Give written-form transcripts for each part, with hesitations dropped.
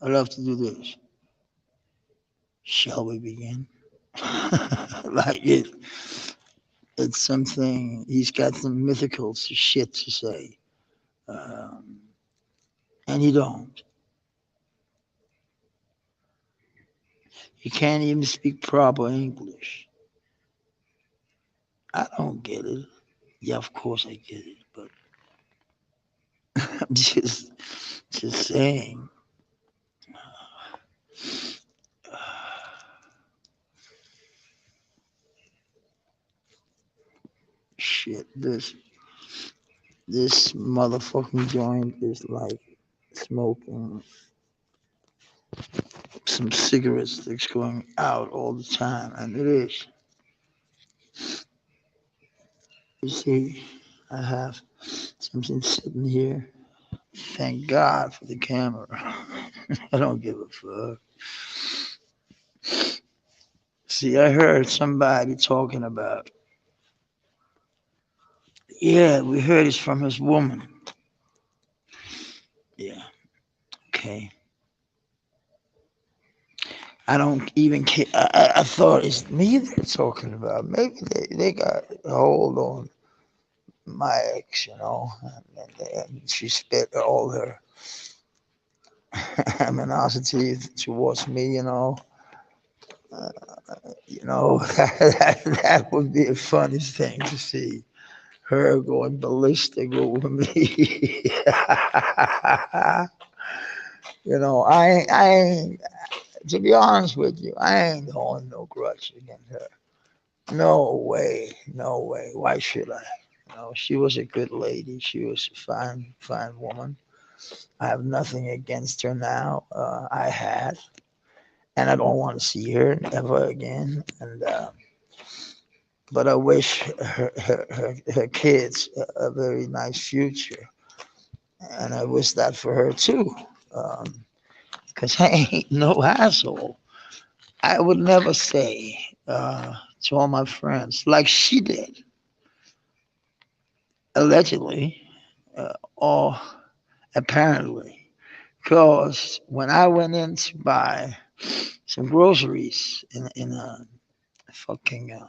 I love to do this. Shall we begin? Like it's something. He's got some mythical shit to say, um, and he don't. He can't even speak proper English. I don't get it. Yeah, of course I get it, but I'm just saying. Shit, this motherfucking joint is like smoking some cigarette sticks going out all the time, and it is. You see, I have something sitting here. Thank God for the camera. I don't give a fuck. See, I heard somebody talking about, yeah, we heard it's from his woman. Yeah, okay. I don't even care. I thought it's me they're talking about. Maybe they got a hold on my ex, and she spit all her animosity towards me, Uh, that would be a funny thing to see. Her going ballistic over me. I, to be honest with you, I ain't holding no grudge against her. No way, no way. Why should I? She was a good lady. She was a fine, fine woman. I have nothing against her now. I had, and I don't want to see her ever again. And but I wish her kids a very nice future, and I wish that for her too. Because I ain't no asshole. I would never say to all my friends like she did, allegedly, or apparently. Because when I went in to buy some groceries in a fucking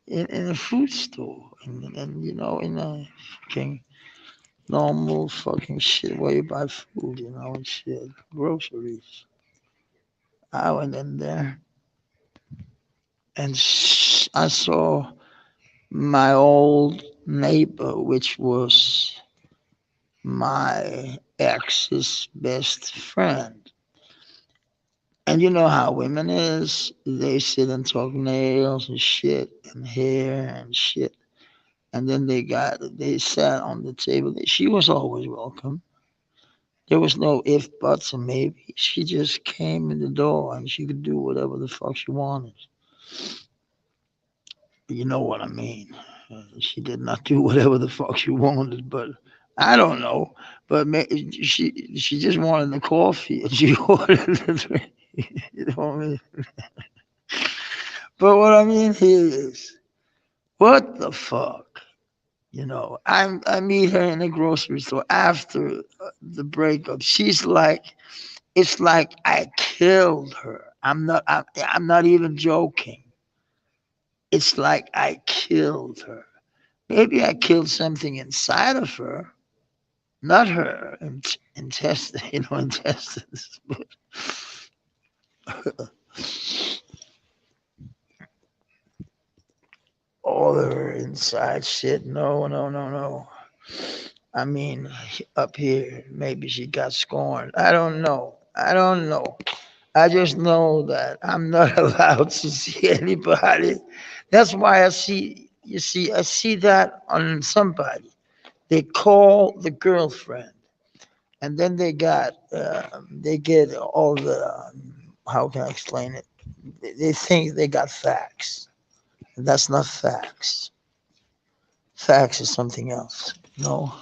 in a food store, and in a fucking normal fucking shit where you buy food, and shit, groceries. I went in there and I saw my old neighbor, which was my ex's best friend. And you know how women is. They sit and talk nails and shit and hair and shit. And then they sat on the table. She was always welcome. There was no if, buts, or maybe. She just came in the door and she could do whatever the fuck she wanted. You know what I mean? She did not do whatever the fuck she wanted, but I don't know. But she just wanted the coffee and she ordered the drink. You know what I mean? But what I mean here is, what the fuck? I meet her in the grocery store after the breakup. She's like, it's like I killed her. I'm not even joking. It's like I killed her. Maybe I killed something inside of her, not her intestine, intestines, but all of her inside shit. No, no, no, no. I mean, up here, maybe she got scorned. I don't know. I don't know. I just know that I'm not allowed to see anybody. That's why I see that on somebody. They call the girlfriend, and then they get all the, how can I explain it? They think they got facts. And that's not facts. Facts is something else. No,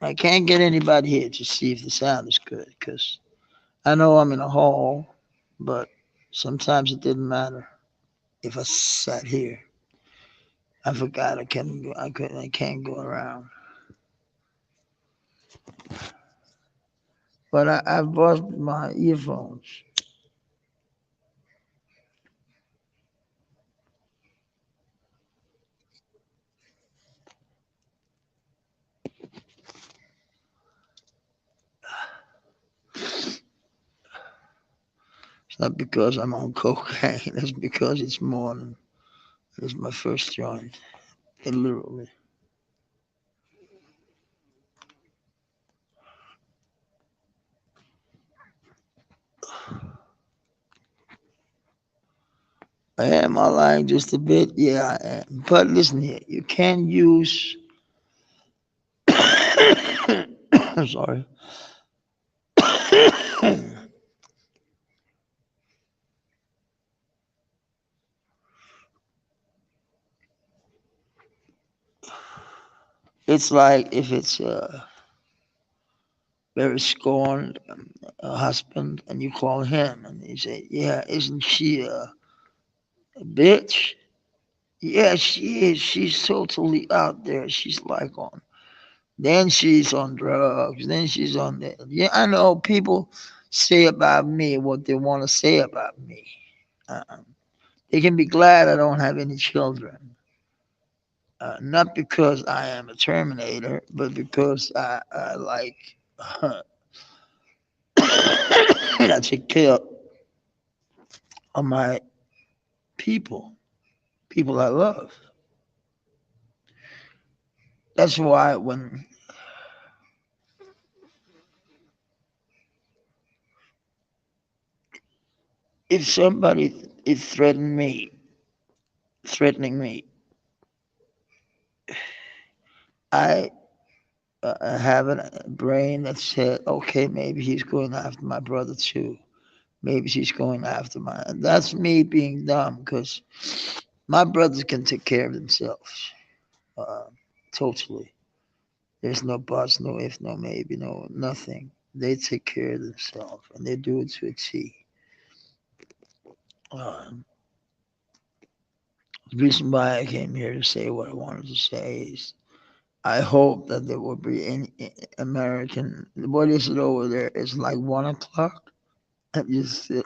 I can't get anybody here to see if the sound is good because I know I'm in a hall, but sometimes it didn't matter if I sat here. I forgot I can't go around. But I bought my earphones. It's not because I'm on cocaine. It's because it's morning. It's my first joint. It literally. Am I lying just a bit? Yeah, I am. But listen here, you can use. I'm sorry. It's like if it's a very scorned husband and you call him and you say, "Yeah, isn't she a bitch?" Yeah, she is. She's totally out there. She's like on. Then she's on drugs. Then she's on that. Yeah, I know people say about me what they want to say about me. Uh, they can be glad I don't have any children. Not because I am a Terminator, but because I like I take care of my people, people I love. That's why when if somebody is threatening me, I have a brain that said, okay, maybe he's going after my brother too. Maybe she's going after my. That's me being dumb because my brothers can take care of themselves. Uh, totally. There's no buts, no if, no maybe, no nothing. They take care of themselves and they do it to a T. The reason why I came here to say what I wanted to say is I hope that there will be any American. What is it over there? It's like 1 o'clock. And you sit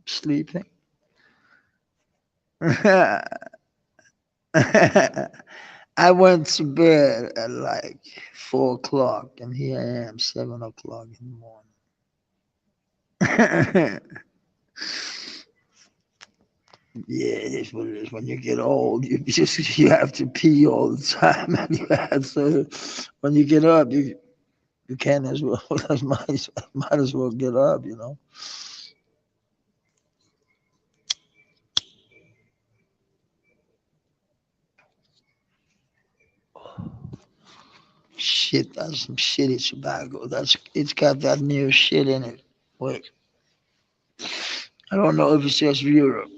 sleeping. I went to bed at like 4 o'clock, and here I am, 7 o'clock in the morning. Yeah, it is what it is. When you get old, you have to pee all the time, and so when you get up, you can't as well as might as well get up, you know. Shit, that's some shitty tobacco. It's got that new shit in it. Wait, I don't know if it's just Europe.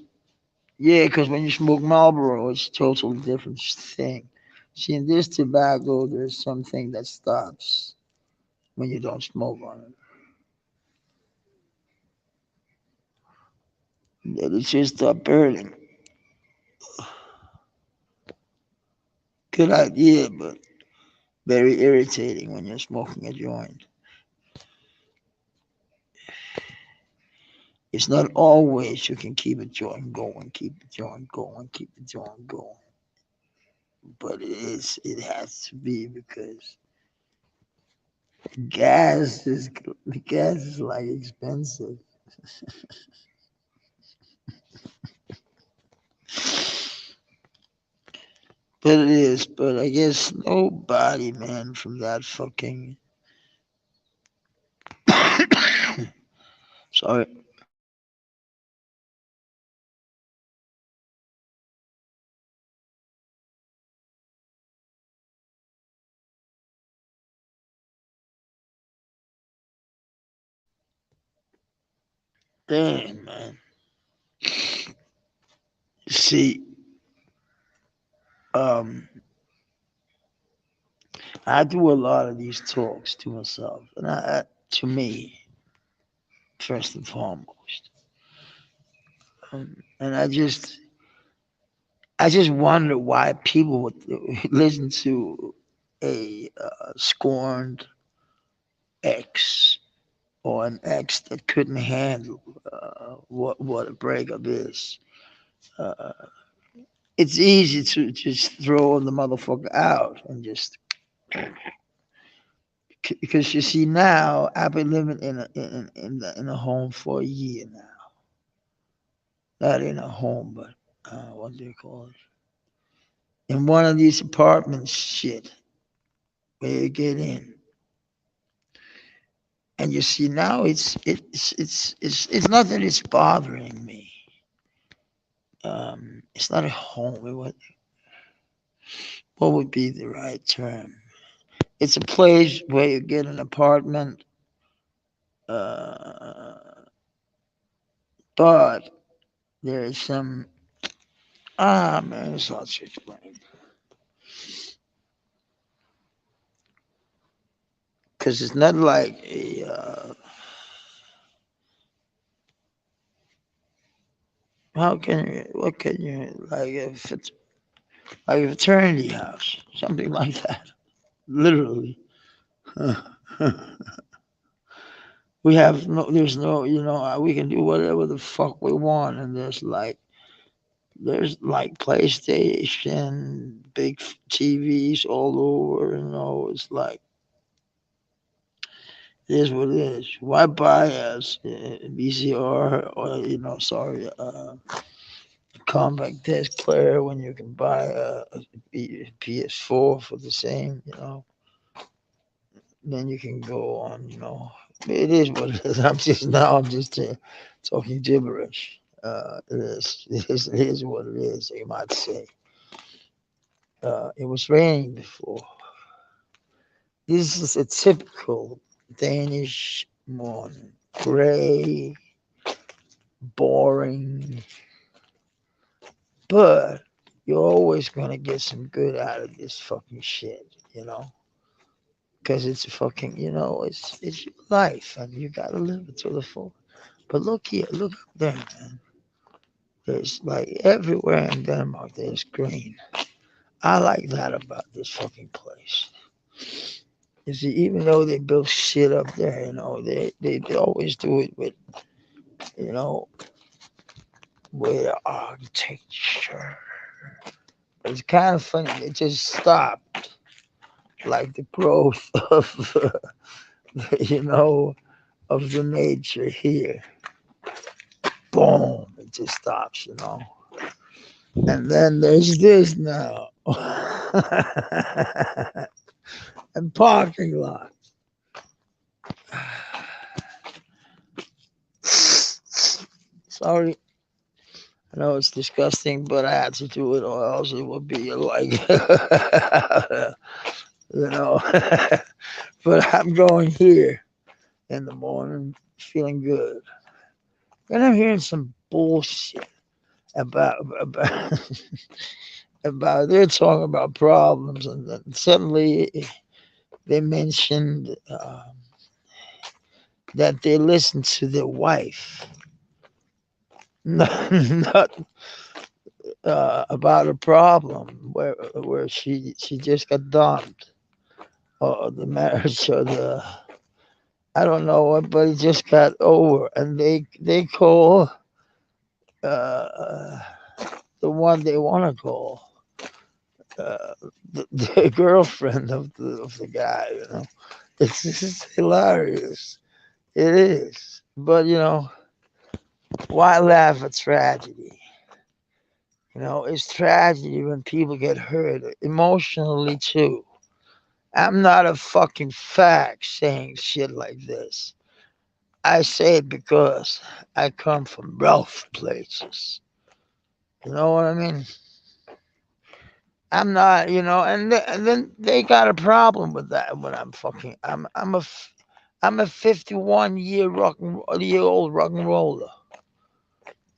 Yeah, because when you smoke Marlboro, it's a totally different thing. See, in this tobacco, there's something that stops when you don't smoke on it. That it just stop burning. Good idea, but very irritating when you're smoking a joint. It's not always you can keep a joint going, keep a joint going, keep a joint going. But it has to be because gas is like expensive. But it is, but I guess nobody, man, from that fucking. Sorry. Damn, man. See, um, I do a lot of these talks to myself, and to me, first and foremost. And I just wonder why people would listen to a scorned ex or an ex that couldn't handle what a breakup is. Uh, it's easy to just throw the motherfucker out and just because you see now I've been living in a home for a year now, not in a home, but what do you call it? In one of these apartments, shit, where you get in, and you see now it's not that it's bothering me. It's not a home. What would be the right term? It's a place where you get an apartment, uh, but there is some man, it's hard to explain because it's not like a how can you what can you like if it's like a fraternity house, something like that, literally. We have no, there's no, we can do whatever the fuck we want, and there's like PlayStation, big TVs all over. It's like it is what it is. Why buy a VCR or sorry, compact disc player when you can buy a PS4 for the same? Then you can go on. It is what it is. I'm just talking gibberish. It is what it is. You might say. It was raining before. This is a typical Danish morning. Gray, boring, but you're always gonna get some good out of this fucking shit. Because it's fucking, it's your life, and you gotta live it to the full. But look here, look up there, man. There's like everywhere in Denmark, there's green. I like that about this fucking place. You see, even though they build shit up there, they always do it you know, with architecture. It's kind of funny. It just stopped, like the growth of, you know, of the nature here. Boom! It just stops. And then there's this now, and parking lot. Sorry, I know it's disgusting, but I had to do it, or else it would be like, you know. But I'm going here in the morning, feeling good. And I'm hearing some bullshit about about they're talking about problems, and then suddenly they mentioned that they listened to their wife, not about a problem where she just got dumped, or the marriage, or the I don't know what, but it just got over, and they call uh, the one they want to call uh, the girlfriend of the guy. It's just hilarious. It is, but why laugh at tragedy? It's tragedy when people get hurt emotionally too. I'm not a fucking fact saying shit like this. I say it because I come from rough places. You know what I mean? I'm not, and then they got a problem with that when I'm a 51-year old rock and roller,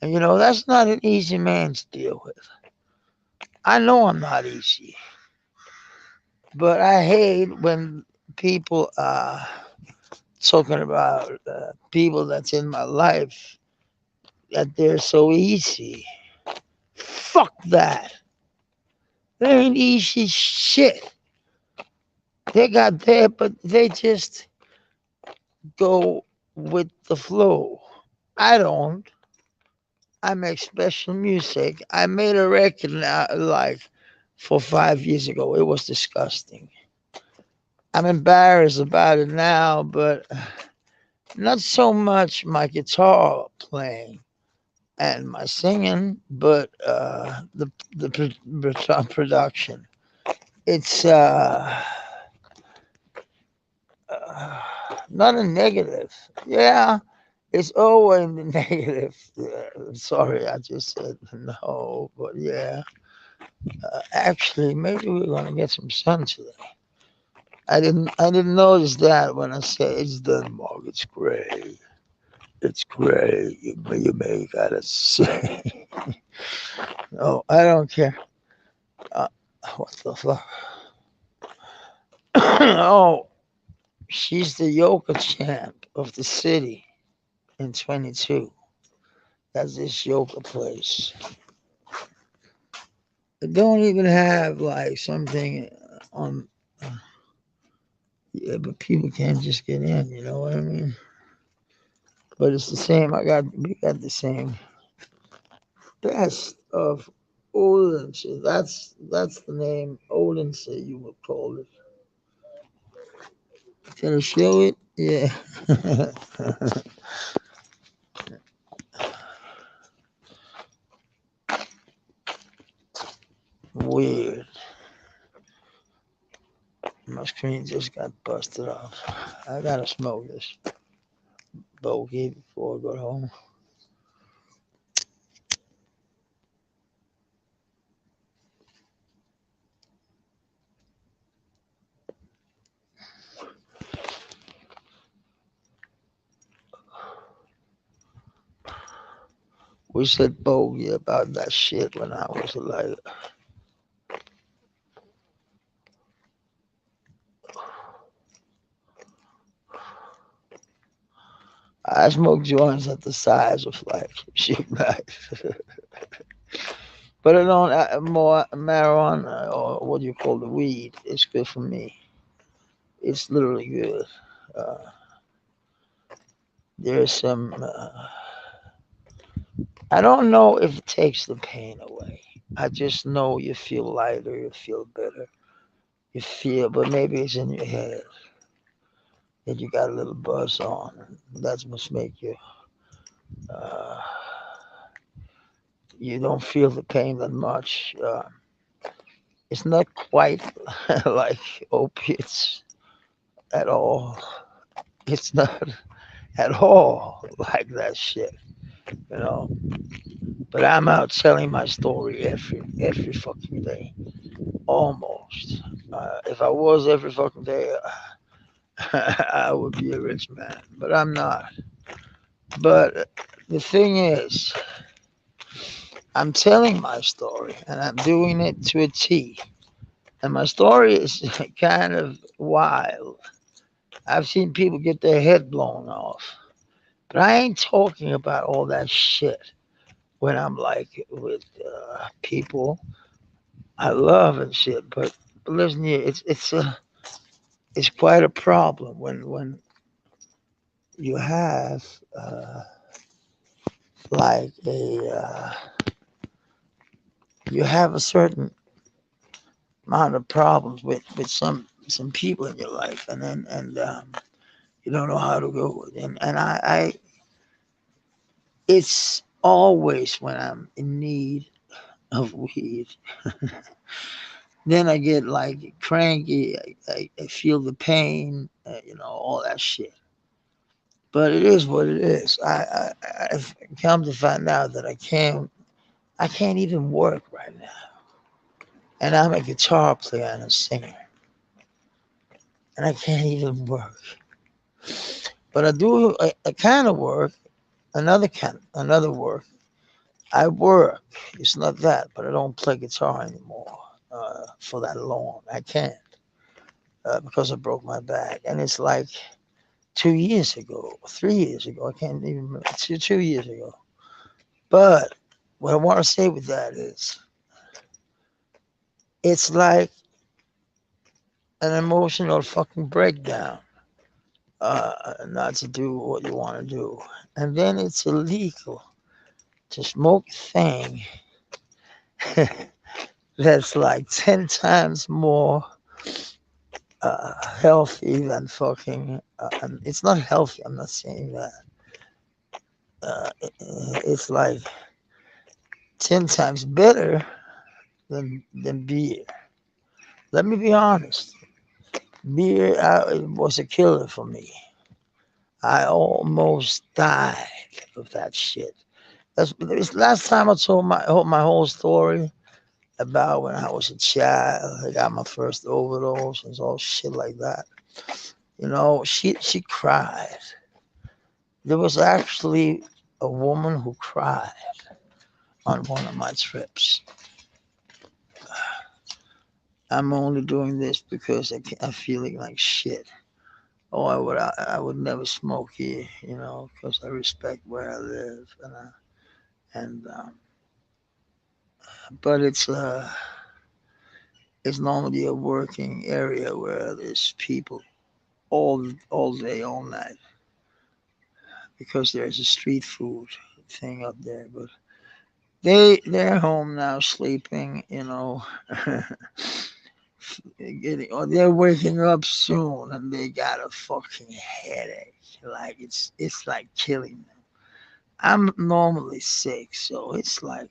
and that's not an easy man to deal with. I know I'm not easy, but I hate when people are talking about people that's in my life that they're so easy. Fuck that. They ain't easy shit. They got there, but they just go with the flow. I don't. I make special music. I made a record now, like 4 5 years ago. It was disgusting. I'm embarrassed about it now, but not so much my guitar playing and my singing, but the production. It's uh, not a negative. Yeah, it's always the negative. Sorry, I just said no, but yeah. Actually, maybe we're gonna get some sun today. I didn't notice that when I said it's Denmark. It's gray. It's gray. You may gotta say. No, I don't care. Uh, what the fuck? Oh, she's the yoga champ of the city in 22. That's this yoga place. They don't even have like something on. Yeah, but people can't just get in. You know what I mean? But it's the same. We got the same best of Odense. That's the name Odense. You would call it. Can I show it? Yeah. Weird. My screen just got busted off. I gotta smoke this bogey before I go home. We said bogey about that shit when I was like, I smoke joints at the size of like shit knife. But I don't more marijuana or what do you call the weed. It's good for me. It's literally good. Uh, there's some. I don't know if it takes the pain away. I just know you feel lighter, you feel better, you feel, but maybe it's in your head that you got a little buzz on. And that's what's make you. Uh, you don't feel the pain that much. It's not quite like opiates at all. It's not at all like that shit, you know. But I'm out telling my story every fucking day, almost. If I was every fucking day, I would be a rich man, but I'm not. But the thing is, I'm telling my story, and I'm doing it to a T. And my story is kind of wild. I've seen people get their head blown off, but I ain't talking about all that shit when I'm like with people I love and shit. But listen here, it's quite a problem when you have like you have a certain amount of problems with some people in your life, and then you don't know how to go. And I it's always when I'm in need of weed. Then I get like cranky. I feel the pain, all that shit. But it is what it is. I've come to find out that I can't even work right now. And I'm a guitar player and a singer, and I can't even work. But I do a kind of work, another work. I work. It's not that, but I don't play guitar anymore for that long. I can't because I broke my back, and it's like 2 years ago, 3 years ago. I can't even remember. 2 years ago. But what I want to say with that is, it's like an emotional fucking breakdown. Not to do what you want to do, and then it's illegal to smoke a thing that's like 10 times more healthy than fucking. And it's not healthy. I'm not saying that. It's like 10 times better than beer. Let me be honest. Beer was a killer for me. I almost died of that shit. This last time I told my whole story about when I was a child. I got my first overdose and all shit like that. She cried. There was actually a woman who cried on one of my trips. I'm only doing this because I'm feeling like shit. Oh, I would never smoke here, because I respect where I live, and but it's normally a working area where there's people all day, all night, because there's a street food thing up there. But they're home now, sleeping, or they're waking up soon, and they got a fucking headache. Like it's like killing them. I'm normally sick, so it's like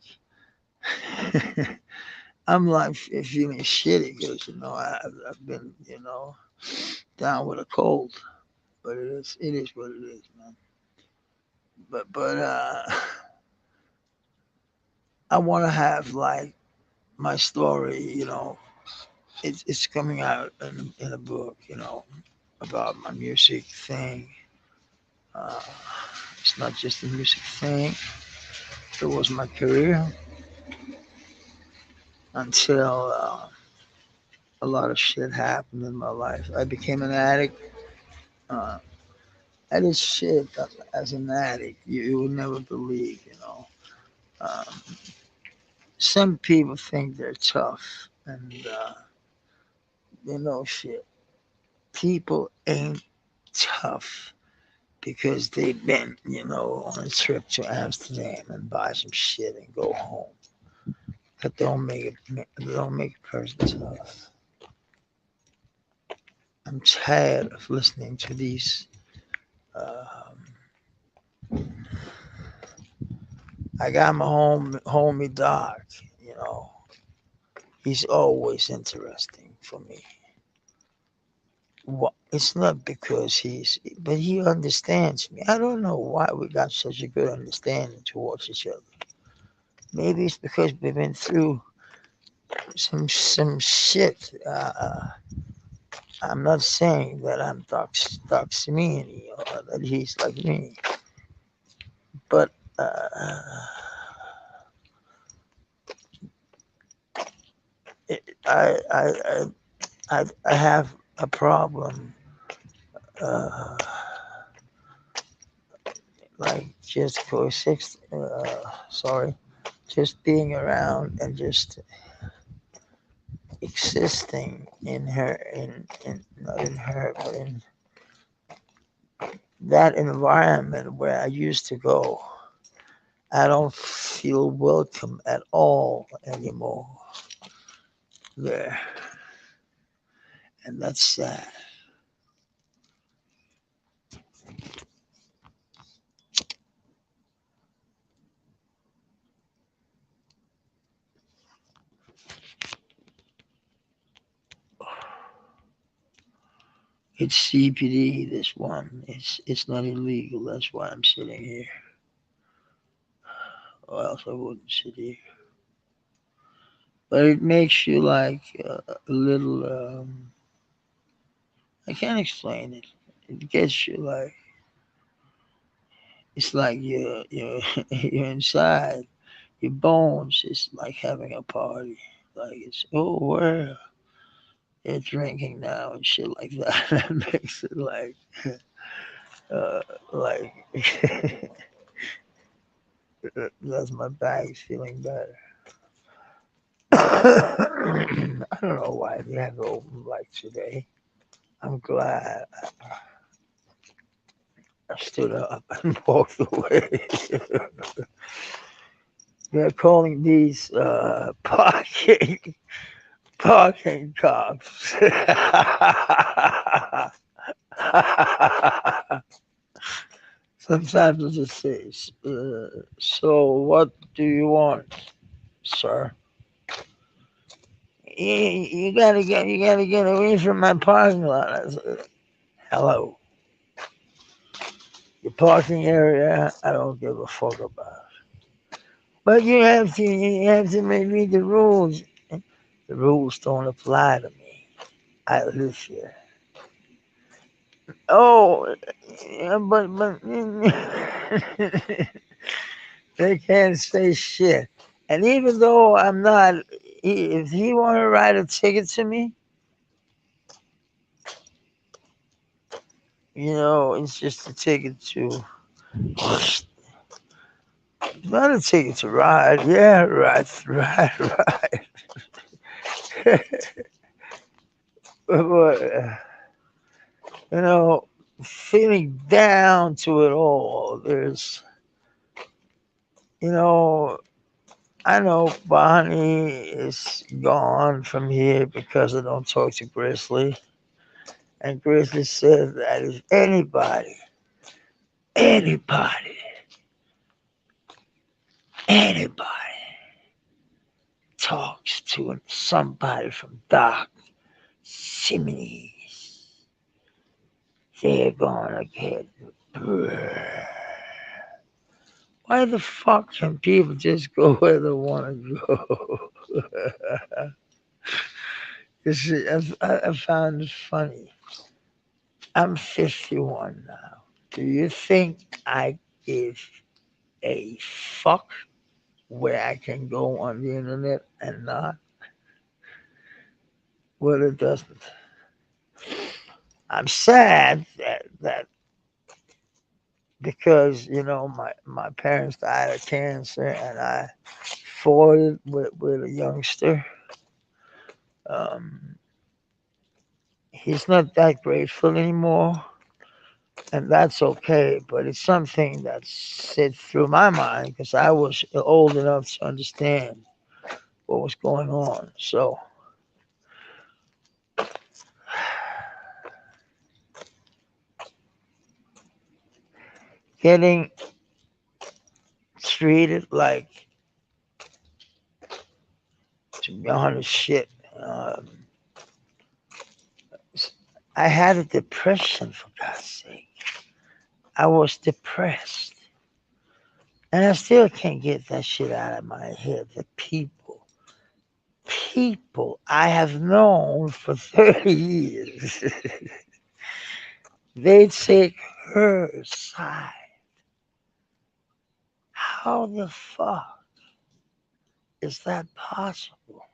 I'm like feeling shitty because I've been down with a cold, but it is what it is, man. But I want to have like my story, it's coming out in a book, about my music thing. Uh, it's not just a music thing. It was my career until a lot of shit happened in my life. I became an addict. Uh, I did shit as an addict you would never believe. Um, some people think they're tough, and shit. People ain't tough because they've been, on a trip to Amsterdam and buy some shit and go home. That don't make a person tough. I'm tired of listening to these. Um, I got my homie Doc. You know, he's always interesting for me. It's not because but he understands me. I don't know why we got such a good understanding towards each other. Maybe it's because we've been through some shit. I'm not saying that I'm Doc's mean or that he's like me, but I, I I I have a problem, uh, like just for sorry, just being around and just existing in her, in not in her, but in that environment where I used to go. I don't feel welcome at all anymore there, and that's sad. It's CPD. This one. It's not illegal. That's why I'm sitting here, or else I wouldn't sit here. But it makes you like a little. I can't explain it. It gets you like it's like you're inside. Your bones is like having a party. Like it's well, they're drinking now and shit like that. That makes it uh like that's my back feeling better. I don't know why they had to open like today. I'm glad I stood up and walked away. They're calling these parking cops. Sometimes I just say, "So what do you want, sir?" You gotta get away from my parking lot. I said, "Hello, your parking area. I don't give a fuck about. But you have to read the rules. The rules don't apply to me. I live here. Oh, yeah, but they can't say shit. And even though I'm not, if he want to write a ticket to me, it's just a ticket to, not a ticket to ride. Yeah, right, right, right. But, you know, feeling down to it all. You know, I know Bonnie is gone from here because I don't talk to Grizzly. And Grizzly says that if anybody, anybody talks to somebody from Doc Chimneys, they're gonna get. Why the fuck can people just go where they want to go? You see, I found it funny. I'm 51 now. Do you think I give a fuck where I can go on the internet and not? Well, it doesn't. I'm sad that because my parents died of cancer and I fought it with a youngster. Um, he's not that grateful anymore, and that's okay. But it's something that sits through my mind because I was old enough to understand what was going on. So getting treated like, to be honest, shit. Um, I had a depression, for God's sake. I was depressed. And I still can't get that shit out of my head. The people I have known for 30 years, they take her side. How the fuck is that possible?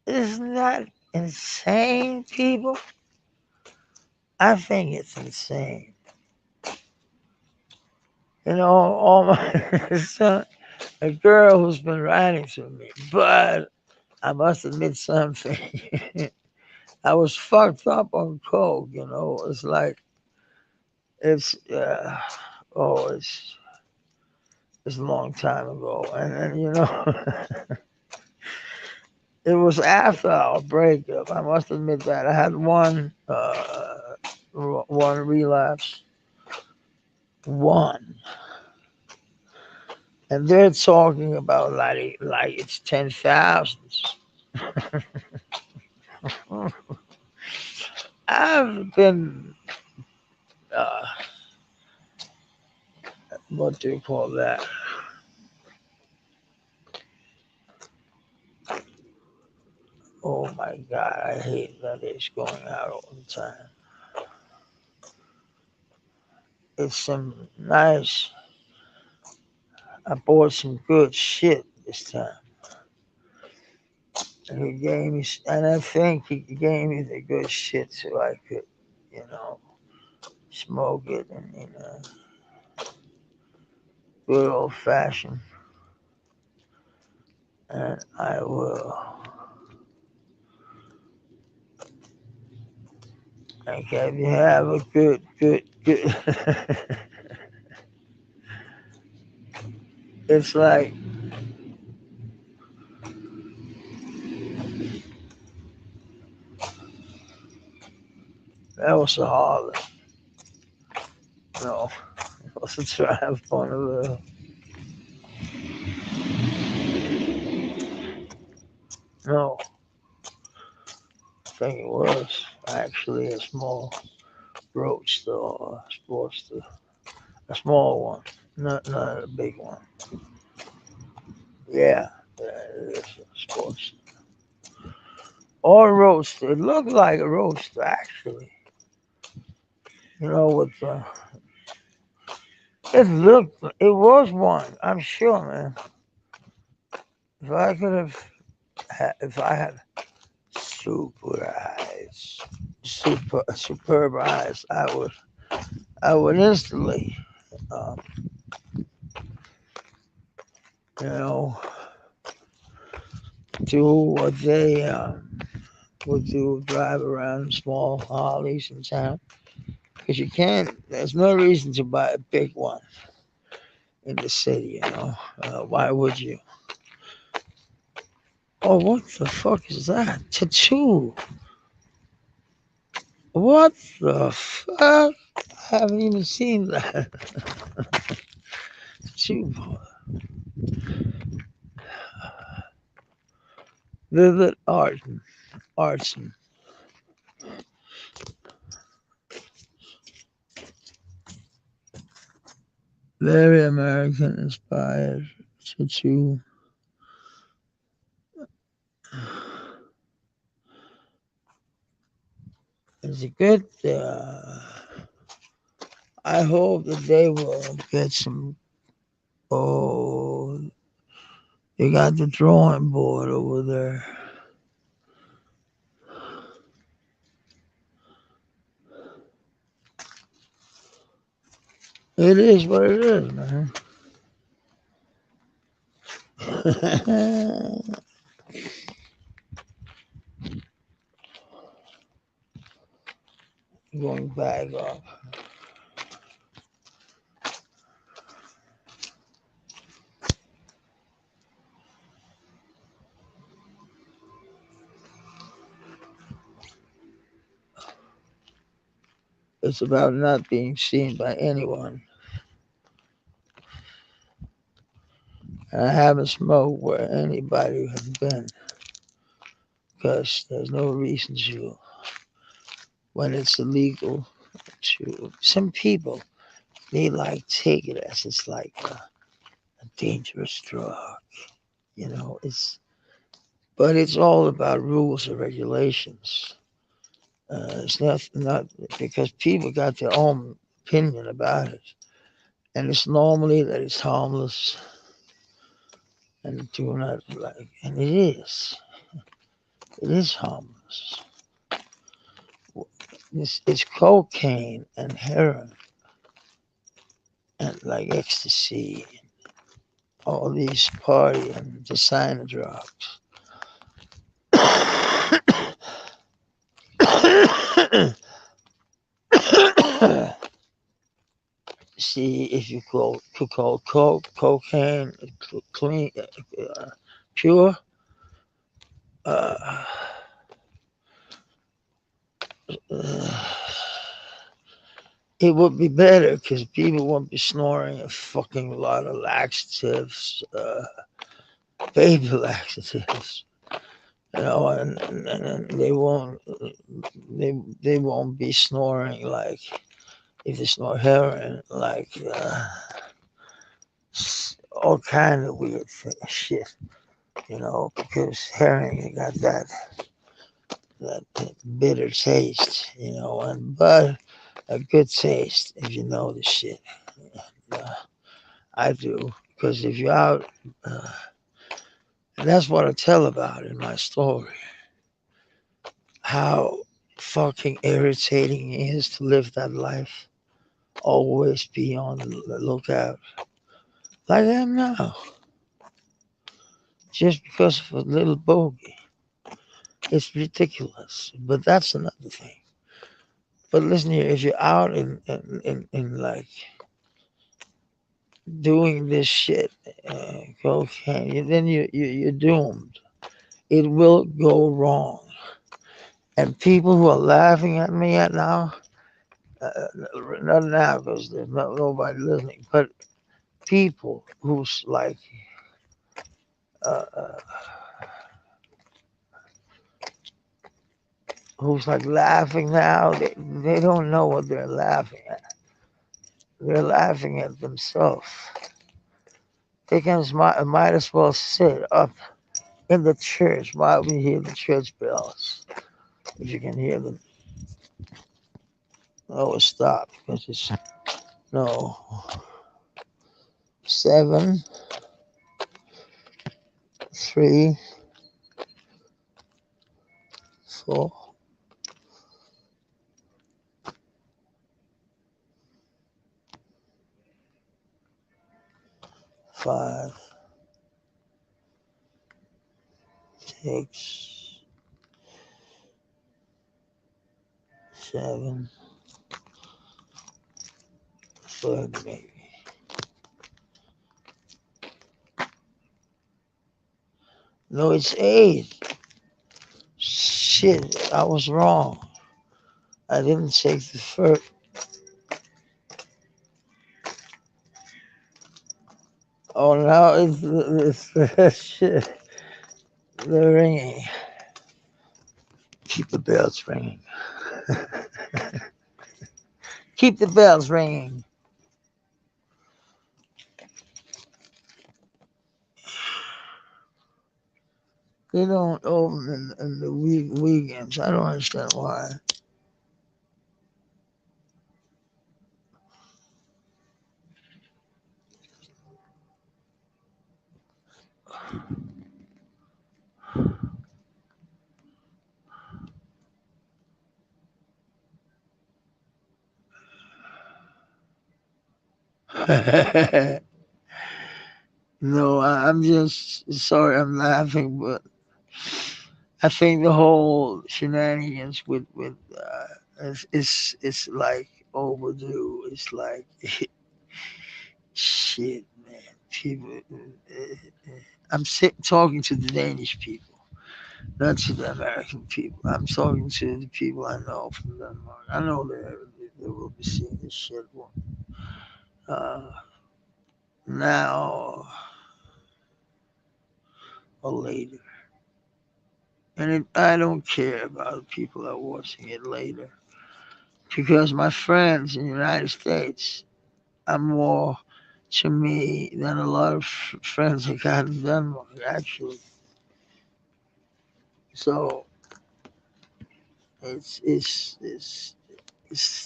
Isn't that insane, people? I think it's insane. All my son, a girl who's been writing to me, but I must admit something. I was fucked up on coke. It's like it's oh, it's a long time ago, and it was after our breakup. I must admit that I had one relapse, one, and they're talking about like it's 10,000s. I've been uh, what do you call that? Oh my God, I hate that it's going out all the time. It's some nice. I bought some good shit this time. And he gave me, and I think he gave me the good shit so I could, you know, smoke it and good old fashioned. and I will. Okay, you have a good. It's like that was a holiday. No, it was a triumph on the little. No, I think it was actually a small roadster, sportster, a small one, not a big one. Yeah, it is a sports or a roadster. It looked like a roadster actually. You know, with it looked, it was one. I'm sure, man. If I could have, if I had superb eyes, I would instantly, um, you know, do what they would do, drive around small Harleys in town. Because you can't, there's no reason to buy a big one in the city, you know. Why would you? Oh, what the fuck is that? Tattoo. What the fuck? I haven't even seen that. Tattoo. Vivid arts and very American inspired tattoo. It's a good. I hope that they will get some. Oh, they got the drawing board over there. It is what it is, man. Going back up. It's about not being seen by anyone. And I haven't smoked where anybody has been because there's no reason to when it's illegal to. Some people, they like take it as it's like a dangerous drug, you know. But it's all about rules and regulations. It's not because people got their own opinion about it, and it's normally that it's harmless and do not like, and it is harmless. It's cocaine and heroin and like ecstasy, all these party and designer drugs. See if you could call cocaine clean, pure. Uh, it would be better because people won't be snoring a fucking lot of laxatives, baby laxatives, you know, and they won't be snoring like if they snore heroin, like all kind of weird shit, you know, because heroin got that bitter taste, you know, but a good taste if you know the shit. Uh, I do because if you're out, uh, and that's what I tell about in my story, how fucking irritating it is to live that life. Always be on the lookout, like I am now. just because of a little bogey. It's ridiculous. But that's another thing. But listen here, if you're out in like doing this shit, cocaine, then you're doomed. It will go wrong. And people who are laughing at me at now, not now because there's nobody listening, but people who's like, uh, uh, who's like laughing now, they don't know what they're laughing at. They're laughing at themselves. They can might as well sit up in the church while we hear the church bells. If you can hear them, oh, stop because it's no 7, 3, 4, 5, 6, 7, 30 maybe. No, it's 8. Shit, I was wrong. I didn't take the first. Oh, now it's shit. They're ringing. Keep the bells ringing. Keep the bells ringing. They don't open in the weekends. I don't understand why. No, I'm just sorry. I'm laughing, but I think the whole shenanigans with is like overdue. It's like shit, man. People, I'm talking to the Danish people, not to the American people. I'm talking to the people I know from Denmark. I know they will be seeing this shit uh, now or later. And I don't care about people that are watching it later because my friends in the United States are more to me than a lot of friends I got in Denmark, actually. So it's it's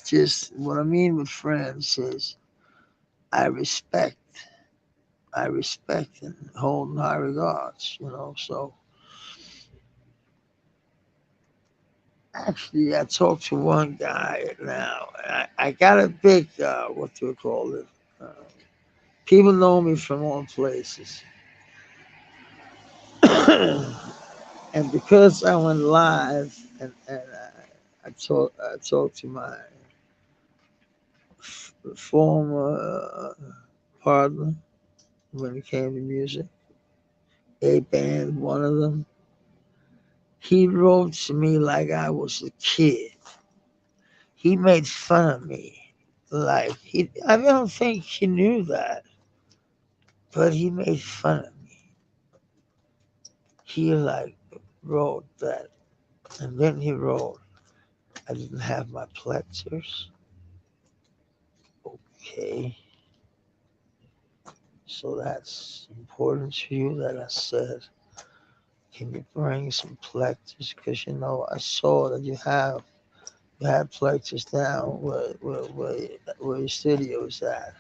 just what I mean with friends is I respect, I respect and hold in high regards, you know. So actually, I talked to one guy now. I got a big what do we call it? Uh, People know me from all places. And because I went live I talked to my former partner when it came to music, a band, one of them. He wrote to me like I was a kid. He made fun of me. Like I don't think he knew that, but he made fun of me. He like wrote that, and then he wrote, "I didn't have my plexers." Okay, so that's important to you that I said, can you bring some plexus? Because you know I saw that you had plexus down where your studio is at.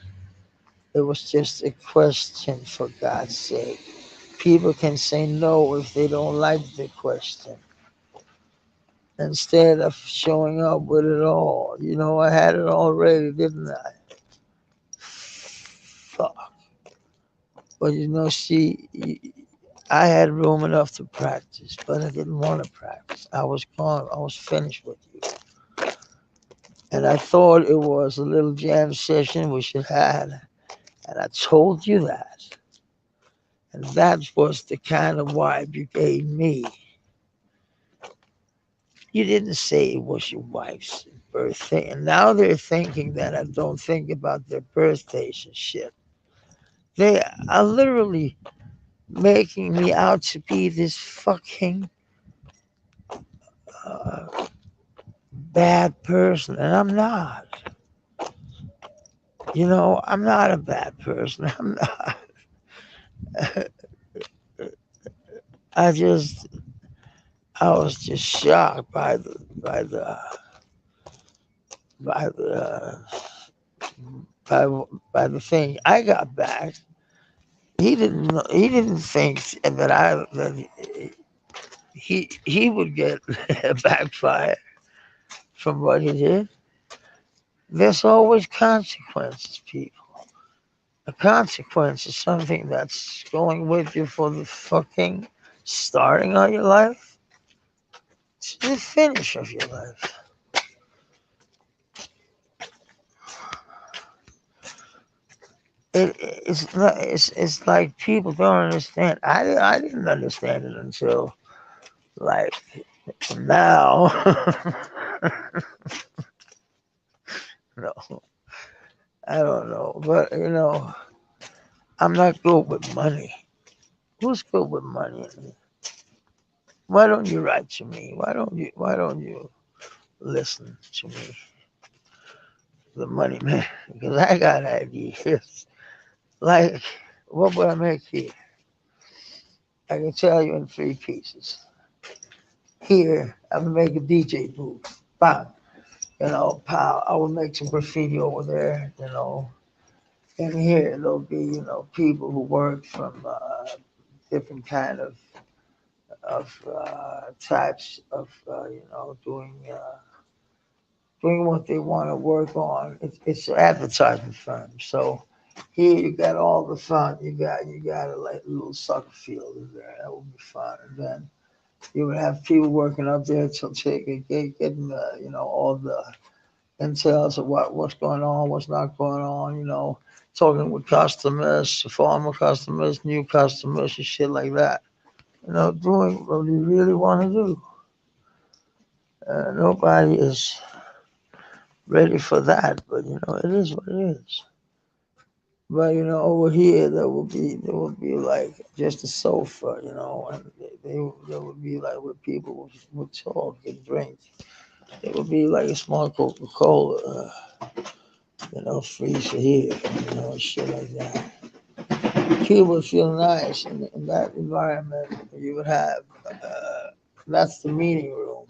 It was just a question, for God's sake. People can say no if they don't like the question instead of showing up with it all. You know, I had it already, didn't I? Fuck. But you know, see, I had room enough to practice, but I didn't want to practice. I was gone. I was finished with you. And I thought it was a little jam session we should have. And I told you that. And that was the kind of vibe you gave me. You didn't say it was your wife's birthday. And now they're thinking that I don't think about their birthdays and shit. They are literally making me out to be this fucking uh, bad person. And I'm not. You know, I'm not a bad person. I'm not. I just, I was just shocked by the, by, by the thing I got back. He didn't know, he didn't think that he would get a backfire from what he did. There's always consequences, people. A consequence is something that's going with you for the fucking starting of your life to the finish of your life. It's not, it's like people don't understand. I didn't understand it until like now. No, I don't know, but you know, I'm not good with money. Who's good with money? Why don't you write to me? Why don't you listen to me, the money man? Because I got ideas. Like, what would I make here? I can tell you in three pieces. Here, I would make a DJ booth. Bang. You know, pow. I would make some graffiti over there, you know. And here, there'll be, you know, people who work from different kind of types of, you know, doing what they want to work on. It's an advertising firm. So here you got all the fun. You got a like little soccer field in there. That would be fun. And then you would have people working up there to getting you know all the intels of what's going on, what's not going on. You know, talking with customers, former customers, new customers, and shit like that. You know, doing what you really want to do. Nobody is ready for that, but you know, it is what it is. But you know, over here there will be like just a sofa, you know, and there would be like where people would talk and drink. It would be like a small Coca Cola, you know, freezer here, you know, shit like that. People would feel nice in that environment. You would have that's the meeting room,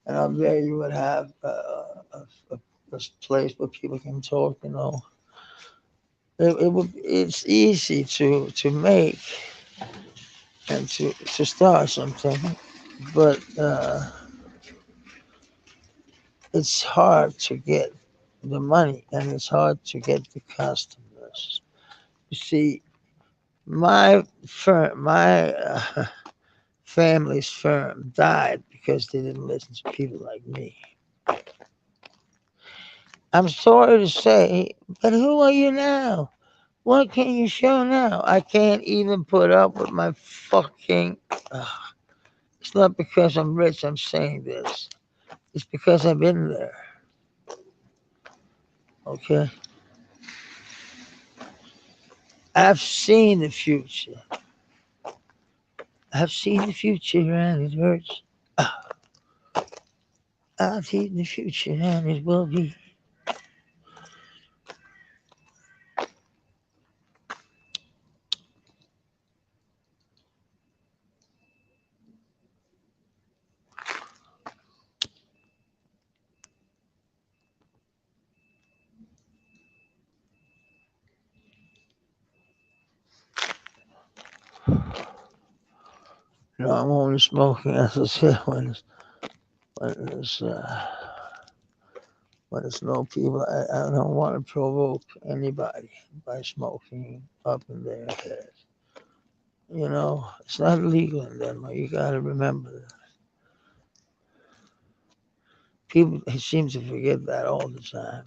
and up there you would have a place where people can talk, you know. It's easy to make and to start something, but it's hard to get the money and it's hard to get the customers. You see, my family's firm died because they didn't listen to people like me. I'm sorry to say, but who are you now? What can you show now? I can't even put up with my fucking. It's not because I'm rich I'm saying this. It's because I've been there. Okay? I've seen the future. I've seen the future and it hurts. Ah, I've seen the future and it will be. You know, I'm only smoking, as I said, when it's, uh, when it's no people. I don't want to provoke anybody by smoking up in their head. You know, it's not legal in Denmark. You got to remember that. People seem to forget that all the time.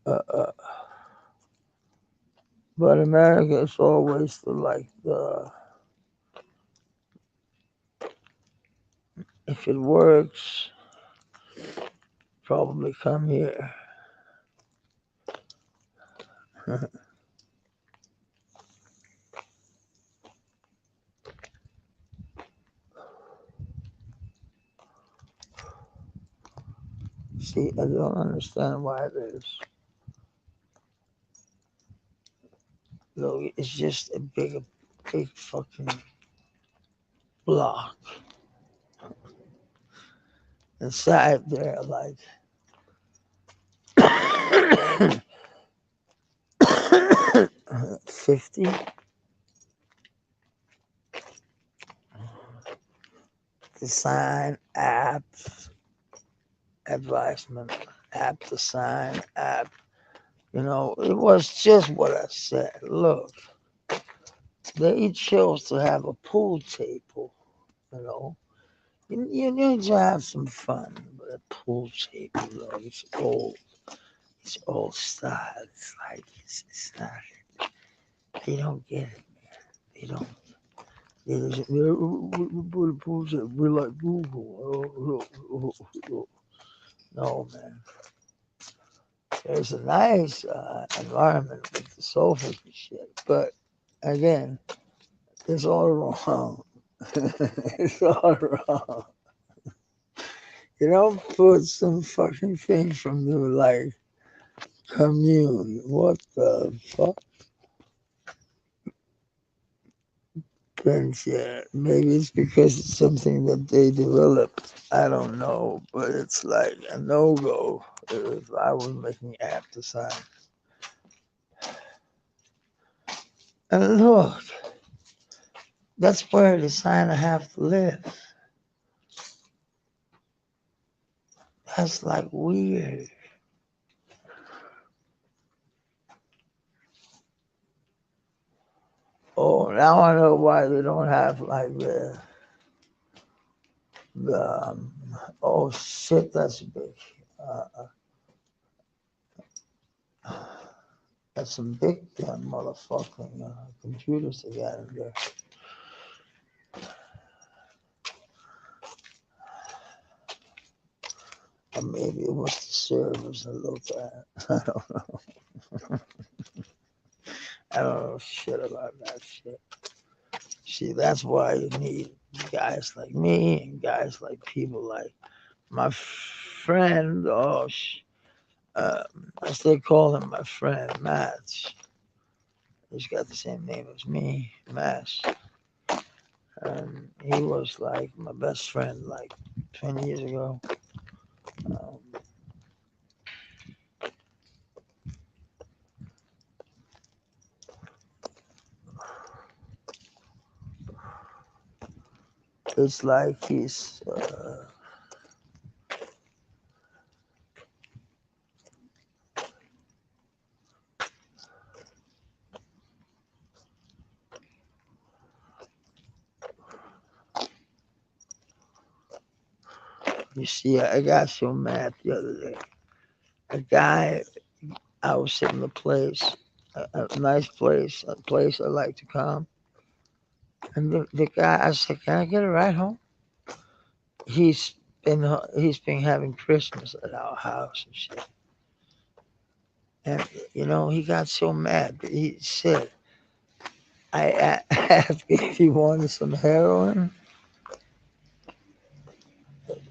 Uh, but America is always like the if it works, probably come here. See, I don't understand why there's. Look, it's just a big fucking block inside there, like 50. Design apps, advisement, app design, app. You know, it was just what I said. Look, they chose to have a pool table, you know. You need to have some fun, but a pool table, look, it's old style. It's like, it's not, they don't get it. They don't. They just, we put a pool table, we like Google. No, man. There's a nice environment with the sofas and shit, but again, it's all wrong. It's all wrong. You don't put some fucking thing from the like commune. What the fuck? But yeah, maybe it's because it's something that they developed. I don't know, but it's like a no go if I was making app design. And look, that's where a designer have to live. That's like weird. Oh, now I know why they don't have like the oh shit, that's big. Uh, that's some big motherfucking computers they got in there. Or maybe it was the servers I looked at. I don't know. I don't know shit about that shit. See, that's why you need guys like me and guys like people like my friend. Uh, I still call him my friend, Matt. He's got the same name as me, Mash. And he was like my best friend like 20 years ago. Um, it's like you see, I got so mad the other day. A guy, I was sitting in a place, a nice place, a place I like to come. And the guy, I said, "Can I get a ride home?" He's been having Christmas at our house and shit. And you know, he got so mad. He said, I asked if he wanted some heroin.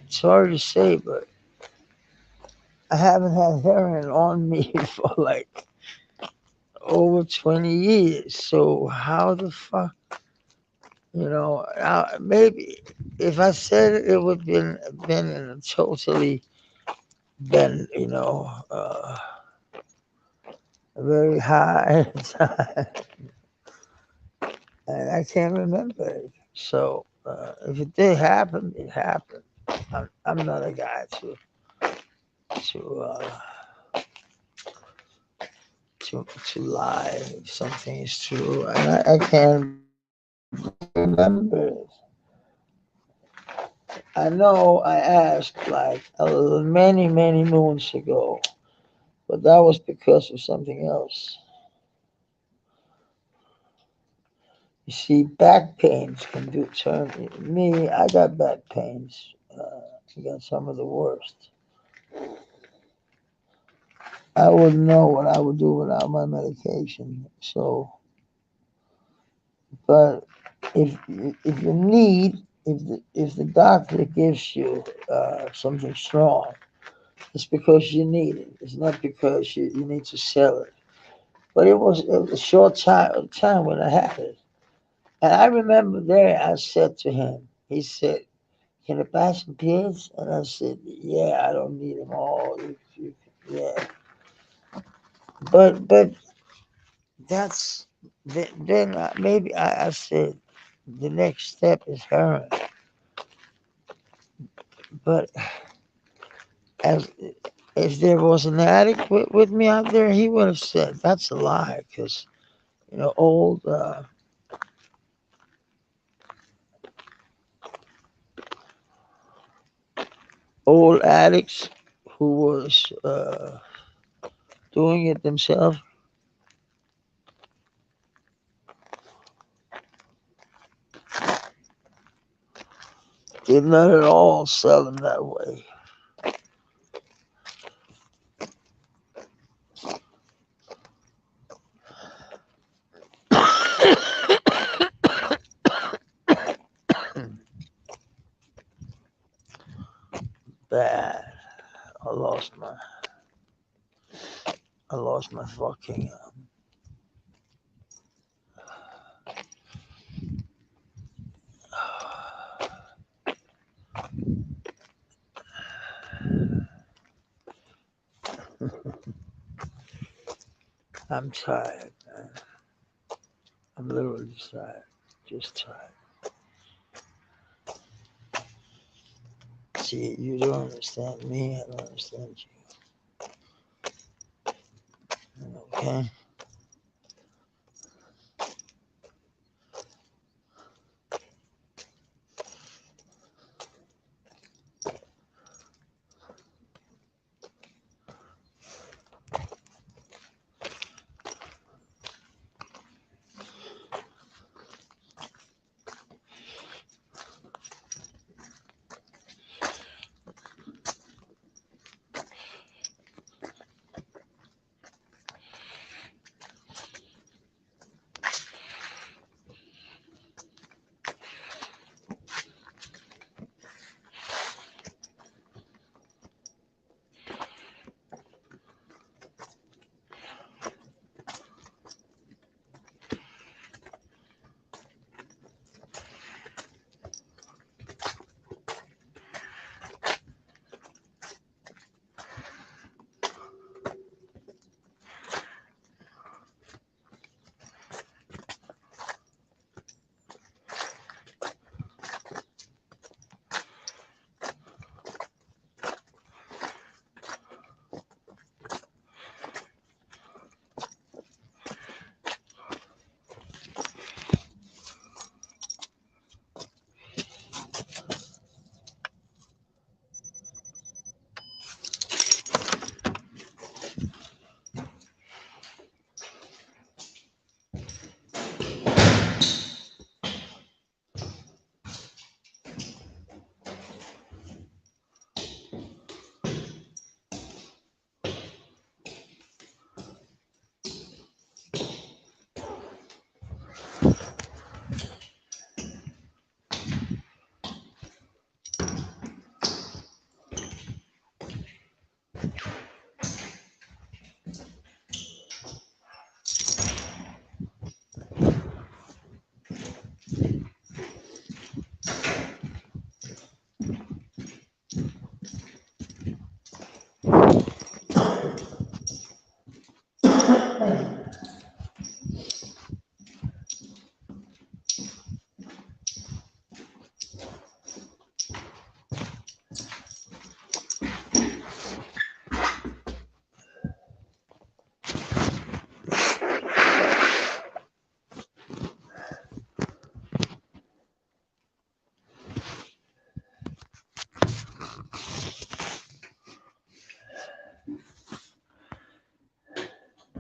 It's hard to say, but I haven't had heroin on me for like over 20 years. So how the fuck, you know, maybe if I said it, it would been in a totally been, a very high time, and I can't remember it. So if it did happen, it happened. I'm not a guy to to lie if something is true, and I can't remember it. I know I asked like many moons ago, but that was because of something else. You see, back pains can do turn me. I got back pains. I got some of the worst. I wouldn't know what I would do without my medication. So, but if you need, if the doctor gives you something strong, it's because you need it. It's not because you need to sell it. But it was a short time when I had it. And I remember there I said to him, he said, "Can I buy some pills?" And I said, "Yeah, I don't need them all. Yeah." But that's then maybe I said the next step is heroin. But as if there was an addict with me out there, he would have said that's a lie because old addicts who was doing it themselves did not at all sell them that way. Bad. I lost my I lost my fucking I'm tired, man. I'm literally tired. Just tired. See, you don't understand me, I don't understand you. Okay?